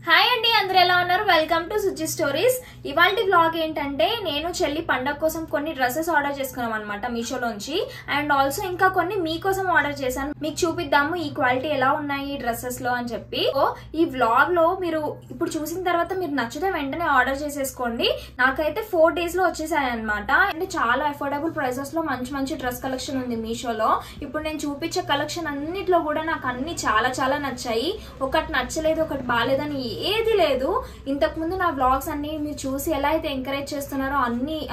Hi అండి, అందరూ ఎలా ఉన్నారు? Welcome to Suji stories. ఇవాల్టి వ్లాగ్ ఏంటంటే నేను చెల్లి పండగ కోసం కొన్ని డ్రెస్సెస్ ఆర్డర్ చేసుకున్నాం అనమాట మీషోలోంచి. అండ్ ఆల్సో ఇంకా కొన్ని మీకోసం ఆర్డర్ చేశాను. మీకు చూపిద్దాము ఈ క్వాలిటీ ఎలా ఉన్నాయి ఈ డ్రెస్సెస్ లో అని చెప్పి. ఈ వ్లాగ్ లో మీరు ఇప్పుడు చూసిన తర్వాత మీరు నచ్చితే వెంటనే ఆర్డర్ చేసేసుకోండి. నాకైతే 4 days లో వచ్చేసాయి అనమాట. అంటే చాలా అఫోర్డబుల్ ప్రైసెస్ లో మంచి మంచి డ్రెస్ కలెక్షన్ ఉంది మీషోలో. ఇప్పుడు నేను చూపించే కలెక్షన్ అన్నిట్లో కూడా నాకు అన్ని చాలా చాలా నచ్చాయి. ఒకటి నచ్చలేదు, ఒకటి బాగాలేదని ఏది లేదు. ఇంతకు ముందు నా వ్లాగ్స్ అన్ని మీరు చూసి ఎలా అయితే ఎంకరేజ్ చేస్తున్నారో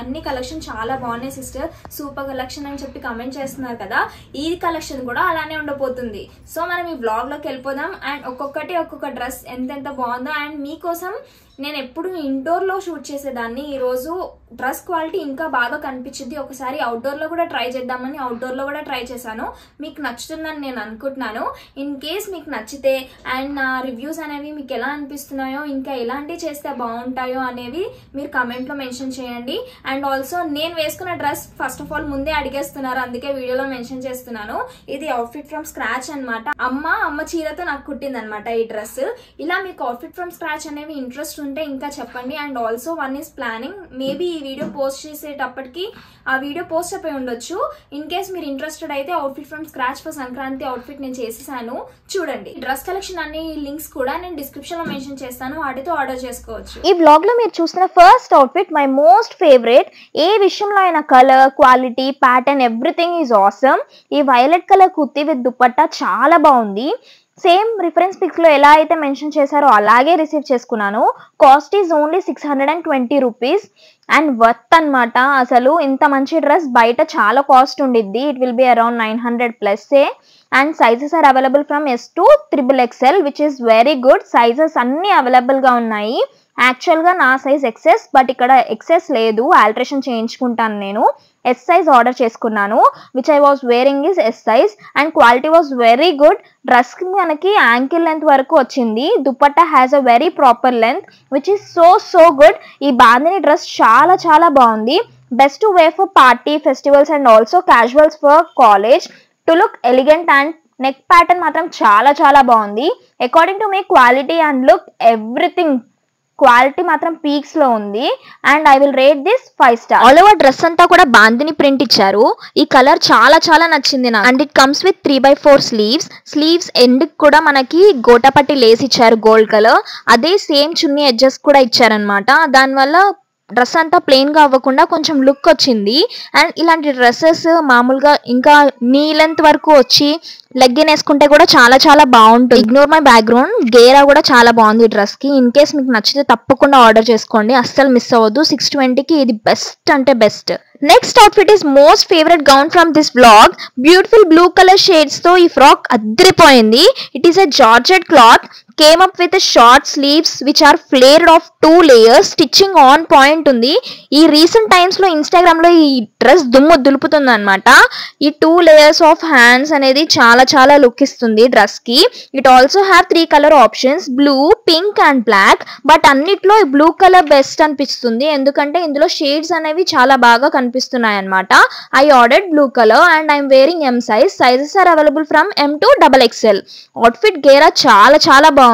అన్ని కలెక్షన్ చాలా బాగున్నాయి సిస్టర్, సూపర్ కలెక్షన్ అని చెప్పి కమెంట్ చేస్తున్నారు కదా. ఈ కలెక్షన్ కూడా అలానే ఉండబోతుంది. సో మనం ఈ వ్లాగ్ లోకి వెళ్ళిపోదాం. అండ్ ఒక్కొక్క డ్రెస్ ఎంతెంత బాగుందో. అండ్ మీకోసం నేను ఎప్పుడు ఇండోర్ లో షూట్ చేసేదాన్ని, ఈ రోజు డ్రెస్ క్వాలిటీ ఇంకా బాగా కనిపించింది. ఒకసారి అవుట్డోర్ లో కూడా ట్రై చేద్దామని అవుట్డోర్ లో కూడా ట్రై చేశాను. మీకు నచ్చుతుందని నేను అనుకుంటున్నాను. ఇన్ కేస్ మీకు నచ్చితే అండ్ నా రివ్యూస్ అనేవి మీకు ఎలా అనిపిస్తున్నాయో, ఇంకా ఎలాంటివి చేస్తే బాగుంటాయో అనేవి మీరు కమెంట్ లో మెన్షన్ చేయండి. అండ్ ఆల్సో నేను వేసుకున్న డ్రెస్ ఫస్ట్ ఆఫ్ ఆల్ ముందే అడిగేస్తున్నారు, అందుకే వీడియోలో మెన్షన్ చేస్తున్నాను. ఇది అవుట్ఫిట్ ఫ్రమ్ స్క్రాచ్ అనమాట. అమ్మ చీరతో నాకు కుట్టింది అనమాట ఈ డ్రెస్. ఇలా మీకు అవుట్ఫిట్ ఫ్రమ్ స్క్రాచ్ అనేవి ఇంట్రెస్ట్ ఉంటే ఇంకా చెప్పండి. And also one is planning, maybe ఈ వీడియో పోస్ట్ చేసేటప్పటికి ఆ వీడియో పోస్ట్ అయిపోయి ఉండొచ్చు. ఇన్ కేస్ మీరు ఇంట్రెస్టెడ్ అయితే outfit from scratch for Sankranti outfit నేను చేసేసాను, చూడండి. డ్రెస్ కలెక్షన్ అన్ని లింక్స్ కూడా నేను డిస్క్రిప్షన్ లో మెన్షన్ చేస్తాను, వాటితో ఆర్డర్ చేసుకోవచ్చు. ఈ బ్లాగ్ లో మీరు చూస్తున్న first outfit my most favourite. ఏ విషయంలో అయినా colour, quality, pattern everything is awesome. ఈ violet colour kurti with dupatta చాలా బాగుంది. సేమ్ రిఫరెన్స్ పిక్స్ లో ఎలా అయితే మెన్షన్ చేశారో అలాగే రిసీవ్ చేసుకున్నాను. Cost is only 620 rupees and worth అనమాట. అసలు ఇంత మంచి డ్రెస్ బయట చాలా కాస్ట్ ఉండిద్ది. It will be around 900+. And sizes are available from S to XXL which is very good. Sizes అన్ని అవైలబుల్ గా ఉన్నాయి. యాక్చువల్గా నా సైజ్ XS, బట్ ఇక్కడ XS లేదు, ఆల్టరేషన్ చేయించుకుంటాను. నేను S సైజ్ ఆర్డర్ చేసుకున్నాను, which I was wearing is S size. And quality was very good. Dress కి మనకి యాంకిల్ లెంత్ వరకు వచ్చింది. Dupatta has a very proper length which is so good. ఈ బాందిని డ్రెస్ చాలా చాలా బాగుంది. Best to wear for party, festivals and also casuals for college to look elegant. And neck pattern మాత్రం చాలా చాలా బాగుంది. According to me quality and look everything, quality మాత్రం peaks లో ఉంది. And I will rate this 5 star. All over dress అంతా కూడా bandhani print ఇచ్చారు. ఈ కలర్ చాలా చాలా నచ్చింది నాకు. And it comes with 3/4 sleeves end కూడా మనకి గోటపట్టి లేస్ ఇచ్చారు గోల్డ్ కలర్. అదే సేమ్ చున్నీ ఎడ్జెస్ కూడా ఇచ్చారనమాట. దానివల్ల డ్రెస్ అంతా ప్లెయిన్ గా అవ్వకుండా కొంచెం లుక్ వచ్చింది. అండ్ ఇలాంటి డ్రెస్సెస్ మామూలుగా ఇంకా నీ లెంత్ వరకు వచ్చి లెగ్గిన్ వేసుకుంటే కూడా చాలా చాలా బాగుంటుంది. Ignore my background. గేరా కూడా చాలా బాగుంది ఈ డ్రెస్ కి. ఇన్ కేస్ మీకు నచ్చితే తప్పకుండా ఆర్డర్ చేసుకోండి, అస్సలు మిస్ అవ్వద్దు. 620కి ఇది బెస్ట్ అంటే best. Next outfit is most favourite gown from this vlog. Beautiful blue colour shades తో ఈ ఫ్రాక్ అద్దరిపోయింది. It is a georgette cloth. Came up with a short sleeves which are flared of 2 layers. Stitching on point ఉంది. ఈ recent times లో Instagram లో ఈ dress దుమ్ము దులుపుతుంది అనమాట. ఈ 2 layers ఆఫ్ హ్యాండ్స్ అనేది చాలా చాలా లుక్ ఇస్తుంది డ్రెస్ కి. It also have 3 colour options, blue, pink and black. But అన్నిట్లో ఈ బ్లూ కలర్ బెస్ట్ అనిపిస్తుంది, ఎందుకంటే ఇందులో షేడ్స్ అనేవి చాలా బాగా కనిపిస్తున్నాయి అనమాట. I ordered blue colour and I'm wearing M size. Sizes are available from M to XXL. Outfit గేరా చాలా చాలా బాగుంది.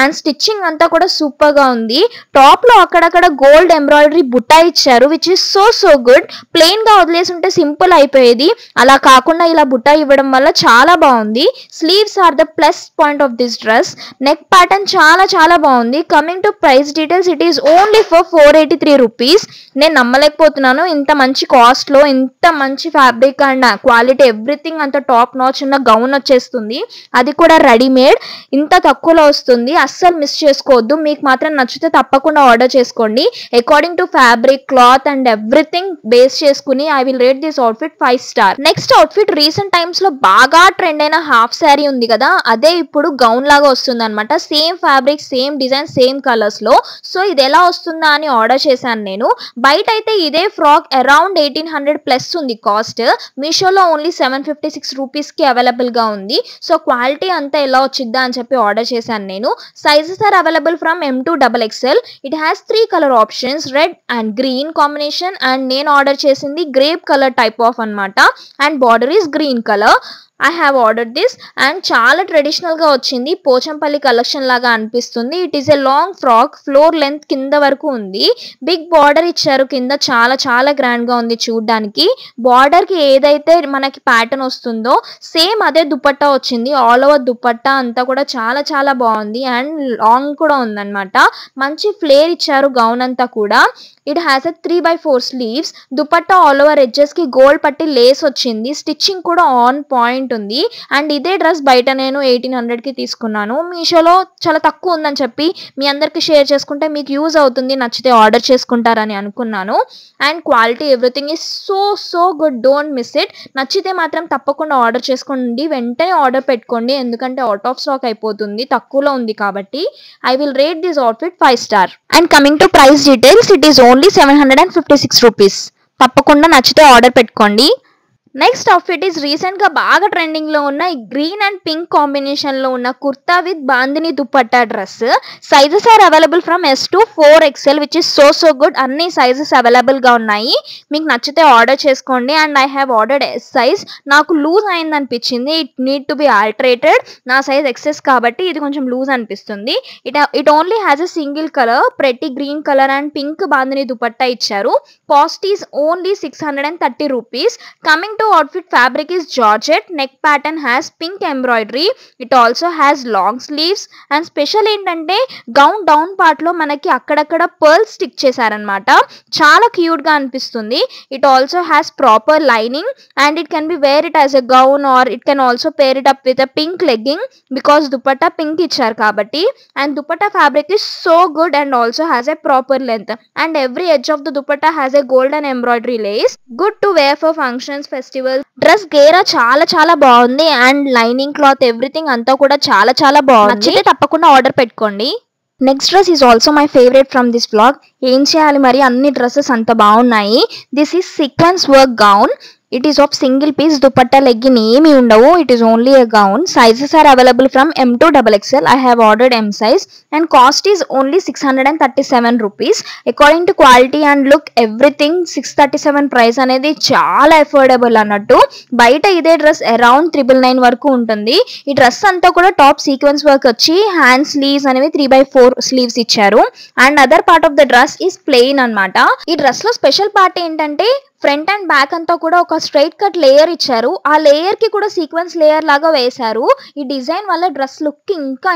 అండ్ స్టిచ్చింగ్ అంతా కూడా సూపర్ గా ఉంది. టాప్ లో అక్కడక్కడ గోల్డ్ ఎంబ్రాయిడరీ బుట్టా ఇచ్చారు which is so good. Plain గా వదిలేసి ఉంటే సింపుల్ అయిపోయేది, అలా కాకుండా ఇలా బుట్టా ఇవ్వడం వల్ల చాలా బాగుంది. Sleeves are the plus point of this dress. Neck pattern చాలా చాలా బాగుంది. Coming to price details, it is only for 483 rupees. నేను నమ్మలేకపోతున్నాను, ఇంత మంచి కాస్ట్ లో ఇంత మంచి ఫ్యాబ్రిక్ అండ్ క్వాలిటీ ఎవ్రీథింగ్ అంత టాప్ నాచ్ ఉన్న గౌన్ వచ్చేస్తుంది, అది కూడా రెడీమేడ్. ఇంత తక్కువలో వస్తుంది, అస్సలు మిస్ చేసుకోవద్దు. మీకు మాత్రం నచ్చితే తప్పకుండా ఆర్డర్ చేసుకోండి. According to fabric, cloth and everything base చేసుకుని I will rate this outfit 5 star. Next outfit recent times లో బాగా ట్రెండ్ అయిన హాఫ్ శారీ ఉంది కదా, అదే ఇప్పుడు గౌన్ లాగా వస్తుంది అనమాట. Same fabric, same design, same colours లో. సో ఇది ఎలా వస్తుందా అని ఆర్డర్ చేశాను నేను. బయట అయితే ఇదే ఫ్రాక్ అరౌండ్ 1800+ ఉంది కాస్ట్. మీషోలో ఓన్లీ 756 రూపీస్ కి అవైలబుల్ గా ఉంది. సో క్వాలిటీ అంతా ఎలా వచ్చిద్దా అని చెప్పి ఆర్డర్ చేశాను నేను. Sizes are available from M to XXL. It has 3 colour options, red and green combination. And నేను ఆర్డర్ చేసింది గ్రేప్ కలర్ టైప్ ఆఫ్ అనమాట. And border is green colour. I have ordered this and చాలా traditional గా వచ్చింది. Pochampally collection లాగా అనిపిస్తుంది. It is a long frock, floor length కింద వరకు ఉంది. బిగ్ బార్డర్ ఇచ్చారు కింద, చాలా చాలా గ్రాండ్ గా ఉంది చూడడానికి. బార్డర్ కి ఏదైతే మనకి ప్యాటర్న్ వస్తుందో సేమ్ అదే దుపట్టా వచ్చింది. ఆల్ ఓవర్ దుపట్టా అంతా కూడా చాలా చాలా బాగుంది అండ్ లాంగ్ కూడా ఉందన్నమాట. మంచి ఫ్లేర్ ఇచ్చారు గౌన్ అంతా కూడా. It has a 3/4 sleeves. Dupatta all over edges కి గోల్డ్ పట్టి లేస్ వచ్చింది. స్టిచ్చింగ్ కూడా ఆన్ పాయింట్ ఉంది. అండ్ ఇదే డ్రెస్ బయట నేను 1800 కి తీసుకున్నాను. మీషోలో చాలా తక్కువ ఉందని చెప్పి మీ అందరికి షేర్ చేసుకుంటే మీకు యూజ్ అవుతుంది, నచ్చితే ఆర్డర్ చేసుకుంటారని అనుకున్నాను. And quality everything is so good, don't miss it. నచ్చితే మాత్రం తప్పకుండా ఆర్డర్ చేసుకోండి, వెంటనే ఆర్డర్ పెట్టుకోండి, ఎందుకంటే అవుట్ ఆఫ్ స్టాక్ అయిపోతుంది, తక్కువలో ఉంది కాబట్టి. I will rate this outfit 5 star. And coming to price details, it is only 756 rupees. తప్పకుండా నచ్చితే ఆర్డర్ పెట్టుకోండి. నెక్స్ట్ అవుట్ఫిట్ ఈస్ రీసెంట్ గా బాగా ట్రెండింగ్ లో ఉన్న ఈ గ్రీన్ అండ్ పింక్ కాంబినేషన్ లో ఉన్న kurta with bandhani dupatta dress. Sizes are available from S to 4XL which is so good. అన్ని సైజెస్ అవైలబుల్ గా ఉన్నాయి, మీకు నచ్చితే ఆర్డర్ చేసుకోండి. And I have ordered S size. నాకు లూజ్ అయింది అనిపించింది, it need to be alterated. నా సైజ్ XS కాబట్టి ఇది కొంచెం లూజ్ అనిపిస్తుంది. It only has a single colour, pretty green colour and pink bandhani dupatta ఇచ్చారు. Cost is only 630 rupees. Coming to outfit, fabric is georgette. Neck pattern has pink embroidery. It also has long sleeves and special ఏంటంటే gown down part లో మనకి అక్కడక్కడ pearls stick చేశారనమాట. చాలా cute గా అనిపిస్తుంది. It also has proper lining and it can be wear it as a gown or it can also pair it up with a pink legging because dupatta pink ఇచ్చారు కాబట్టి. And dupatta fabric is so good and also has a proper length and every edge of the dupatta has a golden embroidery lace. Good to wear for functions, festival. Dress గేరా చాలా చాలా బాగుంది and lining cloth everything అంతా కూడా చాలా చాలా బాగుంది. నచ్చితే తప్పకుండా ఆర్డర్ పెట్టుకోండి. Next dress is also my favourite from this vlog. ఏం చేయాలి మరి, అన్ని డ్రెస్సెస్ అంత బాగున్నాయి. This is sequence work gown. It is of single piece, dupatta legging ఏమి ఉండవు. It is only a gown. Sizes are available from M to XXL. I have ordered M size and cost is only 637 rupees. According to quality and look everything 637 price అనేది చాలా affordable అన్నట్టు. బయట ఇదే dress around 999 వరకు ఉంటుంది. ఈ dress అంతా కూడా టాప్ సీక్వెన్స్ వర్క్ వచ్చి హ్యాండ్ స్లీవ్స్ అనేవి 3/4 స్లీవ్స్ ఇచ్చారు and other part of the dress is plain అన్నమాట. ఈ డ్రెస్ లో స్పెషల్ పార్ట్ ఏంటంటే ఫ్రంట్ అండ్ బ్యాక్ అంతా కూడా ఒక స్ట్రైట్ కట్ లేయర్ ఇచ్చారు. ఆ లేయర్ కి కూడా సీక్వెన్స్ లేయర్ లాగా వేశారు. ఈ డిజైన్ వల్ల డ్రెస్ లుక్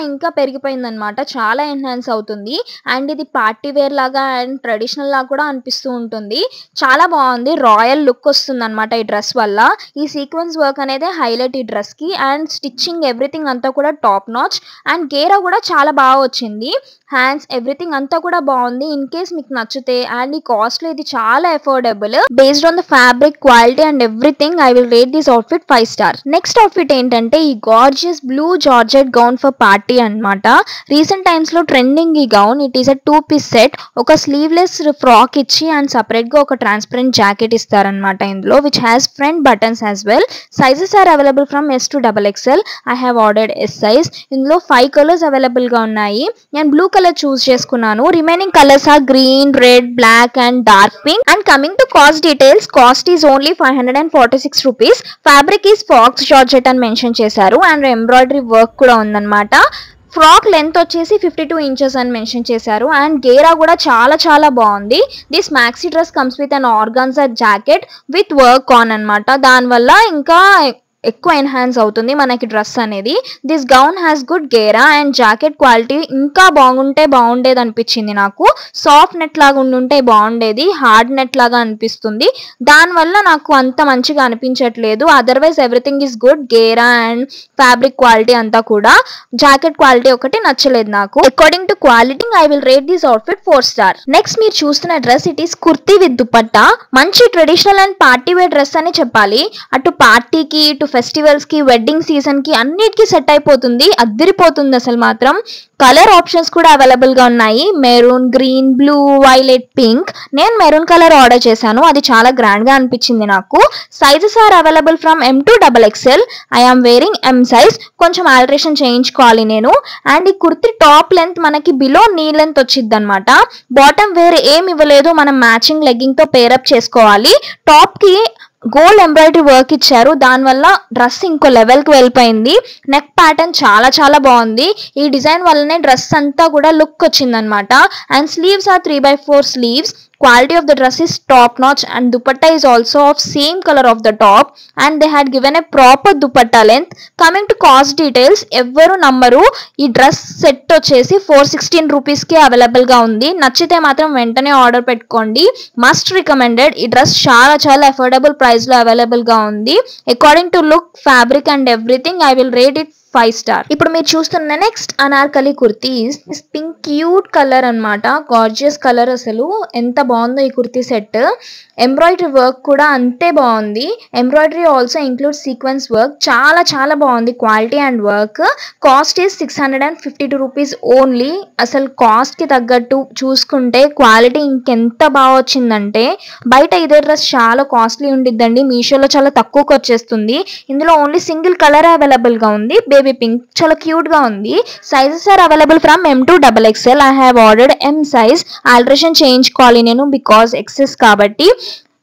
ఇంకా పెరిగిపోయింది అనమాట, చాలా ఎన్హాన్స్ అవుతుంది. అండ్ ఇది పార్టీ వేర్ లాగా అండ్ ట్రెడిషనల్ లాగా కూడా అనిపిస్తూ ఉంటుంది. చాలా బాగుంది, రాయల్ లుక్ వస్తుంది అనమాట ఈ డ్రెస్ వల్ల. ఈ సీక్వెన్స్ వర్క్ అనేది హైలైట్ ఈ డ్రెస్ కి అండ్ స్టిచ్చింగ్ ఎవ్రీథింగ్ అంతా కూడా టాప్ నాచ్ అండ్ గేరా కూడా చాలా బాగా వచ్చింది. హ్యాండ్స్ ఎవ్రీథింగ్ అంతా కూడా బాగుంది. ఇన్ కేస్ మీకు నచ్చితే అండ్ ఈ కాస్ట్ లో ఇది చాలా affordable. Based on the fabric, quality and everything I will rate this outfit 5 star. Next outfit ఏంటంటే ఈ gorgeous blue georgette gown for party అన్నమాట. రీసెంట్ టైమ్స్ లో ట్రెండింగ్ ఈ gown. It is a 2-piece set. ఒక sleeveless frock ఇచ్చి and separate గా ఒక transparent jacket ఇస్తారనమాట ఇందులో, which has front buttons as well. Sizes are available from S to XXL. I have ordered S size. ఇందులో 5 colours available గా ఉన్నాయి. నేను బ్లూ కలర్ చూస్ చేసుకున్నాను. Remaining colours are green, red, black and dark pink. And coming to cost details, cost is only 546 rupees. Fabric is faux georgette అని mention చేశారు and embroidery work కూడా ఉందన్నమాట. Frock length వచ్చేసి 52 inches అని mention చేశారు and గేరా కూడా చాలా చాలా బాగుంది. This maxi dress comes with an organza jacket with work on అన్నమాట. దానివల్ల ఇంకా ఎక్కువ ఎన్హాన్స్ అవుతుంది మనకి డ్రెస్ అనేది. దిస్ గౌన్ హ్యాస్ గుడ్ గేరా అండ్ జాకెట్ క్వాలిటీ ఇంకా బాగుండేది అనిపించింది నాకు. సాఫ్ట్ నెట్ లాగా ఉండుంటే బాగుండేది, హార్డ్ నెట్ లాగా అనిపిస్తుంది. దానివల్ల నాకు అంత మంచిగా అనిపించట్లేదు. Otherwise everything is good. గేరా అండ్ ఫ్యాబ్రిక్ క్వాలిటీ అంతా కూడా. జాకెట్ క్వాలిటీ ఒకటి నచ్చలేదు నాకు. According to quality I will rate this outfit 4 star. Next మీరు చూస్తున్న dress it is kurti with dupatta. మంచి traditional and party wear dress అని చెప్పాలి. అటు పార్టీకి, ఇటు ఫెస్టివల్స్ కి, వెడ్డింగ్ సీజన్ కి అన్నిటికీ సెట్ అయిపోతుంది, అద్దరిపోతుంది అసలు మాత్రం. కలర్ ఆప్షన్స్ కూడా అవైలబుల్ గా ఉన్నాయి. Maroon, green, blue, violet, pink. నేను మెరూన్ కలర్ ఆర్డర్ చేశాను, అది చాలా గ్రాండ్ గా అనిపించింది నాకు. Sizes are available from M to XXL. I am wearing M size. కొంచెం ఆల్టరేషన్ చేయించుకోవాలి నేను. అండ్ ఈ కుర్తి టాప్ లెంత్ మనకి బిలో నీ లెంత్ వచ్చింది అనమాట. బాటమ్ వేర్ ఏమి ఇవ్వలేదు, మనం మ్యాచింగ్ లెగ్గింగ్ తో పేరప్ చేసుకోవాలి. టాప్ కి గోల్డ్ ఎంబ్రాయిడరీ వర్క్ ఇచ్చారు, దానివల్ల డ్రెస్ ఇంకో లెవెల్కి వెళ్ళిపోయింది. నెక్ ప్యాటర్న్ చాలా చాలా బాగుంది. ఈ డిజైన్ వల్లనే డ్రెస్ అంతా కూడా లుక్ వచ్చిందనమాట. And sleeves are 3/4 sleeves. Quality of the dress is top notch and dupatta is also of same color of the top and they had given a proper dupatta length. Coming to cost details, ఎవరు నమ్మరు, ఈ dress set వచ్చేసి 416 rupees కి available గా ఉంది. నచ్చితే మాత్రం వెంటనే ఆర్డర్ పెట్టుకోండి. Must recommended. ఈ డ్రెస్ చాలా చాలా అఫోర్డబుల్ ప్రైస్ లో అవైలబుల్ గా ఉంది. According to look, fabric and everything I will rate it 5 star. ఇప్పుడు మీరు చూస్తున్న next Anarkali kurtis. Pink cute colour అన్నమాట, గార్జియస్ కలర్. అసలు ఎంత బాగుందో ఈ కుర్తీ సెట్. ఎంబ్రాయిడరీ వర్క్ కూడా అంతే బాగుంది. Embroidery also include sequence work. చాలా చాలా బాగుంది quality and work. Cost is 652 rupees only. అసలు కాస్ట్ కి తగ్గట్టు చూసుకుంటే క్వాలిటీ ఇంకెంత బాగా వచ్చిందంటే, బయట ఇదే డ్రెస్ చాలా కాస్ట్లీ ఉండిద్దండి, మీషోలో చాలా తక్కువకి వచ్చేస్తుంది. ఇందులో ఓన్లీ సింగిల్ కలర్ అవైలబుల్ గా ఉంది, బేబీ పింక్. చాలా క్యూట్ గా ఉంది. Sizes are available from M to XXL. I have ordered M size. Alteration చేయించుకోవాలి నేను బికాస్ ఎక్సెస్ కాబట్టి.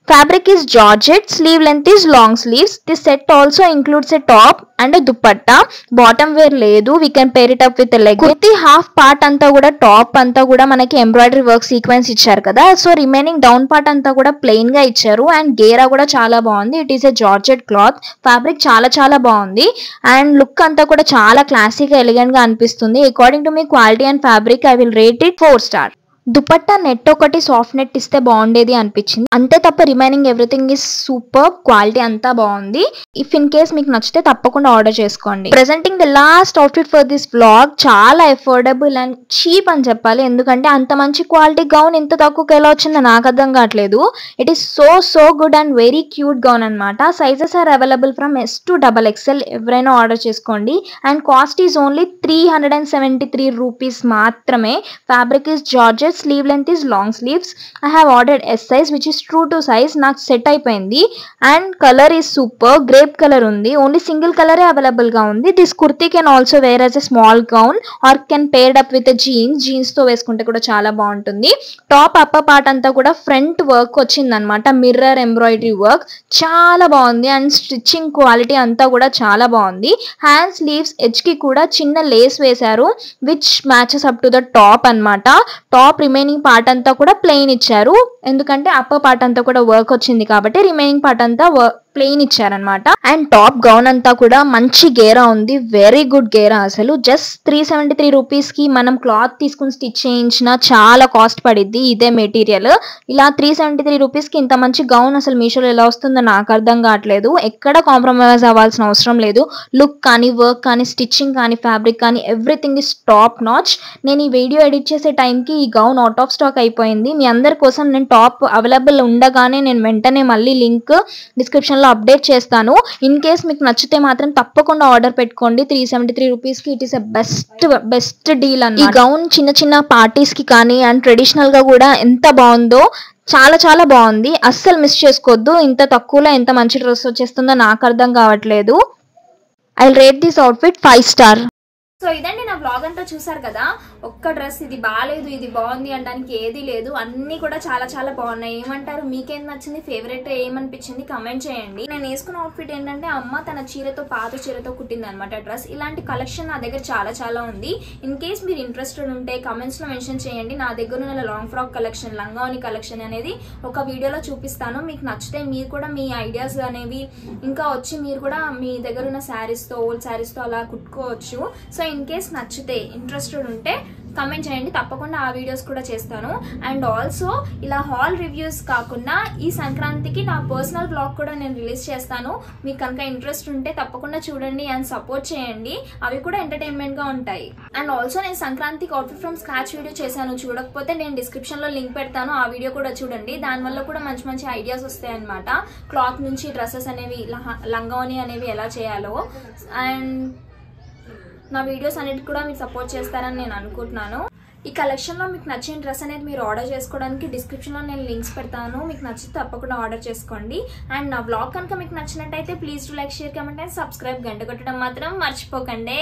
Fabric is Georgette. Sleeve length is long sleeves. This set also includes a top and a dupatta. Bottom wear లేదు. We can pair it up with a leg. Kurti half part అంతా కూడా, top అంతా కూడా మనకి embroidery work sequence ఇచ్చారు కదా, so remaining down part అంతా కూడా ప్లెయిన్ గా ఇచ్చారు. అండ్ గేరా కూడా చాలా బాగుంది. It is a georgette cloth. Fabric చాలా చాలా బాగుంది. అండ్ లుక్ అంతా కూడా చాలా క్లాసీగా ఎలిగెంట్ గా అనిపిస్తుంది. According to me quality and fabric I will rate it 4 star. Dupatta net ఒకటి సాఫ్ట్ నెట్ ఇస్తే బాగుండేది అనిపించింది, అంతే తప్ప remaining everything is super. Quality అంతా బాగుంది. ఇఫ్ ఇన్ కేస్ మీకు నచ్చితే తప్పకుండా ఆర్డర్ చేసుకోండి. Presenting the last outfit for this vlog. చాలా అఫోర్డబుల్ అండ్ చీప్ అని చెప్పాలి, ఎందుకంటే అంత మంచి క్వాలిటీ గౌన్ ఇంత తక్కువకి ఎలా వచ్చిందో నాకు అర్థం కావట్లేదు. It is so good and very cute gown అనమాట. Sizes are available from S to XXL. ఎవరైనా ఆర్డర్ చేసుకోండి. And cost is only 373 rupees మాత్రమే. Fabric is georgette. Sleeve length is long sleeves. I have ordered S size which is true to size. నాకు set అయిపోయింది. And colour is super. Grape colour ఉంది. Only single కలరే available గా ఉంది. This kurti can also wear as a small gown are can paired up with jeans తో వేసుకుంటే కూడా చాలా బాగుంటుంది. టాప్ అప్పర్ పార్ట్ అంతా కూడా ఫ్రంట్ వర్క్ వచ్చిందనమాట, మిర్రర్ ఎంబ్రాయిడరీ వర్క్. చాలా బాగుంది. అండ్ స్టిచ్చింగ్ క్వాలిటీ అంతా కూడా చాలా బాగుంది. హ్యాండ్ స్లీవ్స్ ఎడ్జ్ కి కూడా చిన్న లేస్ వేశారు which matches up to the top అనమాట. టాప్ రిమైనింగ్ పార్ట్ అంతా కూడా ప్లెయిన్ ఇచ్చారు, ఎందుకంటే అప్పర్ పార్ట్ అంతా కూడా వర్క్ వచ్చింది కాబట్టి రిమైనింగ్ పార్ట్ అంతా ప్లెయిన్ ఇచ్చారనమాట. అండ్ టాప్ గౌన్ అంతా కూడా మంచి గేరా ఉంది, వెరీ గుడ్ గేరా. అసలు జస్ట్ 373 రూపీస్ కి మనం క్లాత్ తీసుకుని స్టిచ్ చేయించిన చాలా కాస్ట్ పడిద్ది ఇదే మెటీరియల్. ఇలా 373 రూపీస్ కి ఇంత మంచి గౌన్ అసలు మీషోలో ఎలా వస్తుందో నాకు అర్థం కావట్లేదు. ఎక్కడ కాంప్రమైజ్ అవ్వాల్సిన అవసరం లేదు. లుక్ కానీ, వర్క్ కానీ, స్టిచ్చింగ్ కానీ, ఫ్యాబ్రిక్ కానీ ఎవ్రీథింగ్ ఇస్ టాప్ నాచ్. నేను ఈ వీడియో ఎడిట్ చేసే టైంకి ఈ గౌన్ అవుట్ ఆఫ్ స్టాక్ అయిపోయింది. మీ అందరి కోసం నేను టాప్ అవైలబుల్ ఉండగానే నేను వెంటనే మళ్ళీ లింక్ డిస్క్రిప్షన్ లో అప్డేట్ చేస్తాను. ఇన్ కేస్ మీకు నచ్చితే మాత్రం తప్పకుండా ఆర్డర్ పెట్టుకోండి. 373 రూపీస్ కి ఇట్ ఈస్ బెస్ట్ డీల్ అన్నమాట. ఈ గౌన్ చిన్న చిన్న పార్టీస్ కి కానీ అండ్ ట్రెడిషనల్ గా కూడా ఎంత బాగుందో, చాలా చాలా బాగుంది. అస్సలు మిస్ చేసుకోవద్దు. ఇంత తక్కువలో ఎంత మంచి డ్రెస్ వచ్చేస్తుందో నాకు అర్థం కావట్లేదు. I will rate this outfit 5 star. So ఇదండి నా వ్లాగ్ అంతా. చూసారు కదా, ఒక్క డ్రెస్ ఇది బాగాలేదు ఇది బాగుంది అనడానికి ఏది లేదు, అన్ని కూడా చాలా చాలా బాగున్నాయి. ఏమంటారు, మీకేం నచ్చింది, ఫేవరెట్ ఏమనిపించింది కమెంట్ చేయండి. నేను వేసుకున్న అవుట్ఫిట్ ఏంటంటే అమ్మ తన చీరతో, పాత చీరతో కుట్టింది అనమాట డ్రెస్. ఇలాంటి కలెక్షన్ నా దగ్గర చాలా చాలా ఉంది. ఇన్ కేస్ మీరు ఇంట్రెస్టెడ్ ఉంటే కమెంట్స్ లో మెన్షన్ చేయండి. నా దగ్గర ఉన్న లాంగ్ ఫ్రాక్ కలెక్షన్, లంగావని కలెక్షన్ అనేది ఒక వీడియోలో చూపిస్తాను. మీకు నచ్చితే మీరు కూడా మీ ఐడియాస్ అనేవి ఇంకా వచ్చి మీరు కూడా మీ దగ్గర ఉన్న శారీస్ తో, ఓల్డ్ శారీస్ తో అలా కుట్టుకోవచ్చు. సో ఇన్ కేస్ నచ్చితే, ఇంట్రెస్టెడ్ ఉంటే కమెంట్ చేయండి, తప్పకుండా ఆ వీడియోస్ కూడా చేస్తాను. అండ్ ఆల్సో ఇలా హాల్ రివ్యూస్ కాకుండా ఈ సంక్రాంతికి నా పర్సనల్ బ్లాగ్ కూడా నేను రిలీజ్ చేస్తాను. మీకు కనుక ఇంట్రెస్ట్ ఉంటే తప్పకుండా చూడండి అండ్ సపోర్ట్ చేయండి. అవి కూడా ఎంటర్టైన్మెంట్ గా ఉంటాయి. అండ్ ఆల్సో నేను సంక్రాంతికి అవుట్ఫిట్ ఫ్రమ్ స్క్రాచ్ వీడియో చేశాను. చూడకపోతే నేను డిస్క్రిప్షన్ లో లింక్ పెడతాను, ఆ వీడియో కూడా చూడండి. దానివల్ల కూడా మంచి మంచి ఐడియాస్ వస్తాయి అనమాట. క్లాత్ నుంచి డ్రెస్సెస్ అనేవి, లంగావని అనేవి ఎలా చేయాలో. అండ్ నా వీడియోస్ అన్నిటి కూడా మీరు సపోర్ట్ చేస్తారని నేను అనుకుంటున్నాను. ఈ కలెక్షన్ లో మీకు నచ్చిన డ్రెస్ అనేది మీరు ఆర్డర్ చేసుకోవడానికి డిస్క్రిప్షన్ లో నేను లింక్స్ పెడతాను. మీకు నచ్చితే తప్పకుండా ఆర్డర్ చేసుకోండి. అండ్ నా బ్లాగ్ కనుక మీకు నచ్చినట్టయితే please do like, share, comment and subscribe. గంట కొట్టడం మాత్రం మర్చిపోకండి.